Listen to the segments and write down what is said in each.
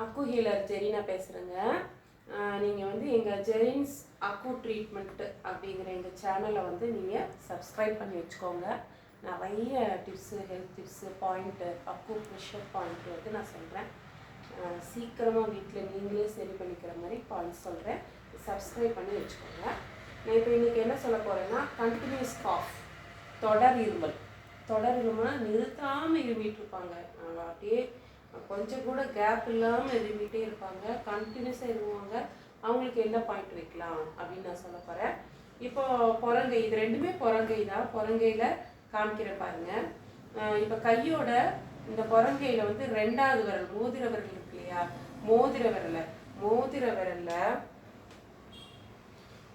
அக்கு ஹீலர் ஜெரினா பேசுகிறேங்க. நீங்கள் வந்து எங்கள் ஜெரின்ஸ் அக்கு ட்ரீட்மெண்ட் அப்படிங்கிற எங்கள் சேனலை வந்து நீங்கள் சப்ஸ்கிரைப் பண்ணி வச்சுக்கோங்க. நிறைய டிப்ஸு, ஹெல்த் டிப்ஸு, பாயிண்ட்டு, அக்கு ப்ரெஷர் பாயிண்ட்டு வந்து நான் சொல்கிறேன். சீக்கிரமாக வீட்டில் நீங்களே சரி பண்ணிக்கிற மாதிரி பாயிண்ட்ஸ் சொல்கிறேன். சப்ஸ்கிரைப் பண்ணி வச்சுக்கோங்க. நான் இப்போ இன்றைக்கி என்ன சொல்ல போகிறேன்னா, கண்டினியூஸ் காஃப், தொடர் இருமல். தொடர் இருமல்னா நிறுத்தாமல் இருமிட்டு இருப்பாங்க. அப்படியே கொஞ்சம் கூட கேப் இல்லாமல் இருமிகிட்டே இருப்பாங்க, கண்டினியூஸாக இருமுவாங்க. அவங்களுக்கு என்ன பாயிண்ட் வைக்கலாம் அப்படின்னு நான் சொல்ல போகிறேன். இப்போ புறங்கை, இது ரெண்டுமே புறங்கை தான். புறங்கையில் காமிக்கிற பாருங்க. இப்போ கையோட இந்த புறங்கையில் வந்து ரெண்டாவது விரல், மோதிர விரல் இருக்கு இல்லையா, மோதிர விரலில்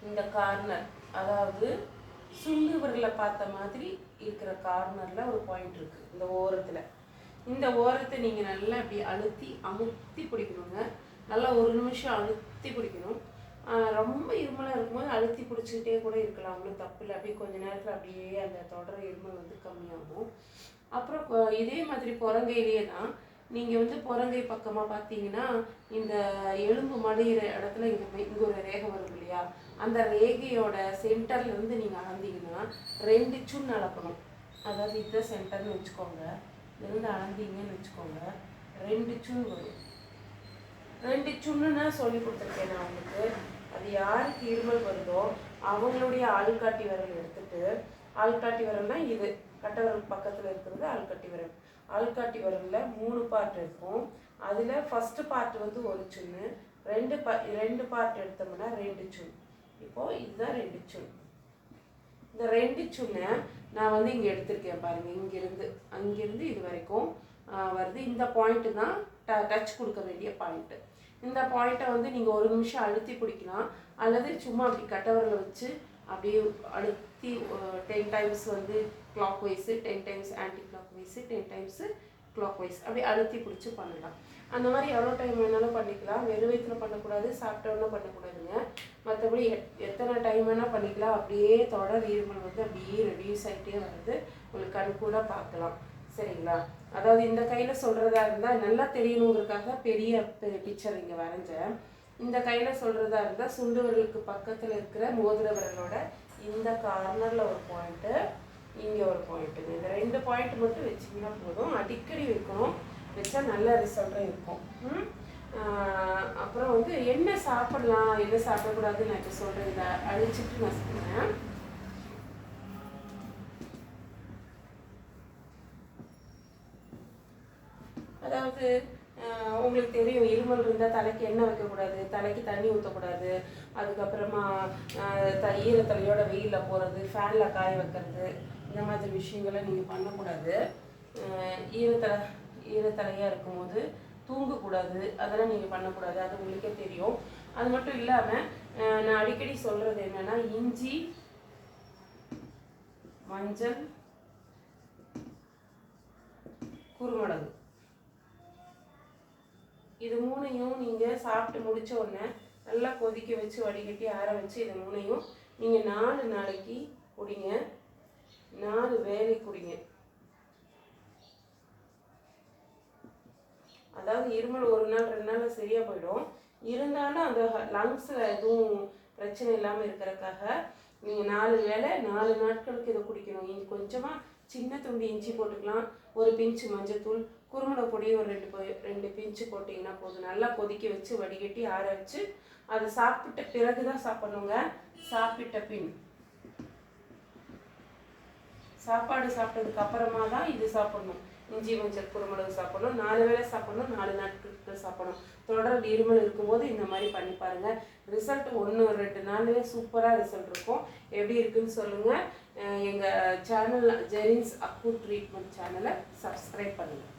இந்த கார்னர், அதாவது சுண்டு விரலை பார்த்த மாதிரி இருக்கிற கார்னரில் ஒரு பாயிண்ட் இருக்குது. இந்த ஓரத்தில், இந்த ஓரத்தை நீங்கள் நல்லா அப்படி அமுத்தி பிடிக்கணுங்க. நல்லா ஒரு நிமிஷம் அழுத்தி பிடிக்கணும். ரொம்ப இருமலாக இருக்கும்போது அழுத்தி பிடிச்சிக்கிட்டே கூட இருக்கலாம், அவங்களும் தப்பு இல்லை. அப்படியே கொஞ்சம் நேரத்தில் அப்படியே அந்த தொடர் இருமல் வந்து கம்மியாகும். அப்புறம் இதே மாதிரி புறங்கையிலேயே தான் நீங்கள் வந்து புறங்கை பக்கமாக பார்த்தீங்கன்னா, இந்த எலும்பு மடிகிற இடத்துல இங்கே ஒரு ரேகை வரும் இல்லையா, அந்த ரேகையோட சென்டர்லேருந்து நீங்கள் அளந்தீங்கன்னா 2 சுன் அளக்கணும். அதாவது இதுதான் சென்டர்னு வச்சுக்கோங்க. இருந்து அளந்தீங்கன்னு வச்சுக்கோங்க, 2 சுன் வரும். 2 சுன்னுன்னா சொல்லி கொடுத்துருக்கேன் நான் உங்களுக்கு. அது யாருக்கு இருமல் வருதோ அவங்களுடைய ஆள்காட்டி விரல் எடுத்துட்டு, ஆள்காட்டி விரல்னா இது கட்டை விரல் பக்கத்தில் இருக்கிறது ஆள்காட்டி விரல். ஆள்காட்டி விரலில் 3 பார்ட் இருக்கும். அதில் ஃபஸ்ட்டு பார்ட் வந்து 1 சுன்னு, 2 பார்ட் எடுத்தோம்னா 2 சுன். இப்போது இதுதான் 2 சுன். இந்த 2 சுன்னை நான் வந்து இங்கே எடுத்திருக்கேன் பாருங்கள். அங்கேருந்து இது வரைக்கும் வருது. இந்த பாயிண்ட்டு தான் டச் கொடுக்க வேண்டிய பாயிண்ட்டு. இந்த பாயிண்ட்டை வந்து நீங்கள் ஒரு நிமிஷம் அழுத்தி பிடிக்கலாம், அல்லது சும்மா அப்படி கட்டவரில் வச்சு அப்படியே அழுத்தி 10 டைம்ஸ் வந்து clock wise, 10 times anti clock wise, 10 times clockwise அப்படி அழுத்தி பிடிச்சி பண்ணலாம். அந்த மாதிரி எவ்வளோ டைம் வேணாலும் பண்ணிக்கலாம். வெறும் வயிற்றில் பண்ணக்கூடாது, சாப்பிட்டோன்னா பண்ணக்கூடாதுங்க. மற்றபடி எத்தனை டைம் வேணால் பண்ணிக்கலாம். அப்படியே தொடர் இருமல் வந்து அப்படியே ரெடியூஸ் ஆகிட்டே வருது, உங்களுக்கு கண் கூட பார்க்கலாம். சரிங்களா? அதாவது இந்த கையில் சொல்கிறதா இருந்தால் நல்லா தெரியணுங்கிறதுக்காக பெரிய பிக்சர் இங்கே வரைஞ்சேன். இந்த கையில் சொல்கிறதா இருந்தால் சுண்டு விரலுக்கு பக்கத்தில் இருக்கிற மோதிர விரலோட இந்த கார்னரில் ஒரு பாயிண்ட்டு, இங்கே ஒரு பாயிண்ட்டுங்க. இந்த 2 பாயிண்ட் மட்டும் வச்சிங்கன்னா போதும். அடிக்கடி வைக்கணும், வச்சா நல்ல ரிசல்ட்டும் இருக்கும். அப்புறம் வந்து என்ன சாப்பிடலாம், என்ன சாப்பிடக்கூடாதுன்னு நான் இப்போ சொல்கிறேன். இதை அழிச்சிட்டு நான் சொல்கிறேன். அதாவது உங்களுக்கு தெரியும், இருமல் இருந்தால் தலைக்கு எண்ணெய் வைக்கக்கூடாது, தலைக்கு தண்ணி ஊற்றக்கூடாது. அதுக்கப்புறமா ஈரத்தலையோட வெயிலில் போகிறது, ஃபேனில் காய வைக்கிறது, இந்த மாதிரி விஷயங்களை நீங்கள் பண்ணக்கூடாது. ஈரத்தலையாக இருக்கும்போது தூங்கக்கூடாது, அதெல்லாம் நீங்கள் பண்ணக்கூடாது. அது உங்களுக்கே தெரியும். அது மட்டும் இல்லாமல் நான் அடிக்கடி சொல்கிறது என்னென்னா, இஞ்சி, மஞ்சள், குருமிளகு, இது 3ஐயும் நீங்கள் சாப்பிட்டு முடித்த உடனே நல்லா கொதிக்க வச்சு வடிகட்டி ஆற வச்சு இது 3ஐயும் நீங்கள் 4 நாளைக்கு குடிங்க, 4 வேளை குடிங்க. அதாவது இருமல் 1 நாள் 2 நாள் சரியாக போயிடும். இருந்தாலும் அந்த லங்ஸில் எதுவும் பிரச்சனை இல்லாமல் இருக்கிறக்காக நீங்கள் 4 வேளை 4 நாட்களுக்கு இதை குடிக்கணும். கொஞ்சமாக சின்ன துண்டு இஞ்சி போட்டுக்கலாம், ஒரு பிஞ்சு மஞ்சத்தூள், குருமிளகு பொடி ஒரு 2 பிஞ்சு போட்டிங்கன்னா போதும். நல்லா கொதிக்க வச்சு வடிகட்டி ஆற வச்சு அதை சாப்பிட்ட பிறகு தான் சாப்பிடணுங்க. சாப்பிட்ட பின், சாப்பாடு சாப்பிட்டதுக்கு அப்புறமா தான் இது சாப்பிடணும். இஞ்சி மஞ்சள் குருமிளகு சாப்பிடணும், 4 வேளை சாப்பிடணும், 4 நாட்களுக்கு சாப்பிடணும். தொடர் இருமல் இருக்கும்போது இந்த மாதிரி பண்ணி பாருங்கள். ரிசல்ட் 1-2 நாள்லேயே சூப்பராக ரிசல்ட் இருக்கும். எப்படி இருக்குன்னு சொல்லுங்கள். எங்கள் சேனல் ஜெரின்ஸ் அக்கு ட்ரீட்மெண்ட் சேனலை சப்ஸ்கிரைப் பண்ணுங்கள்.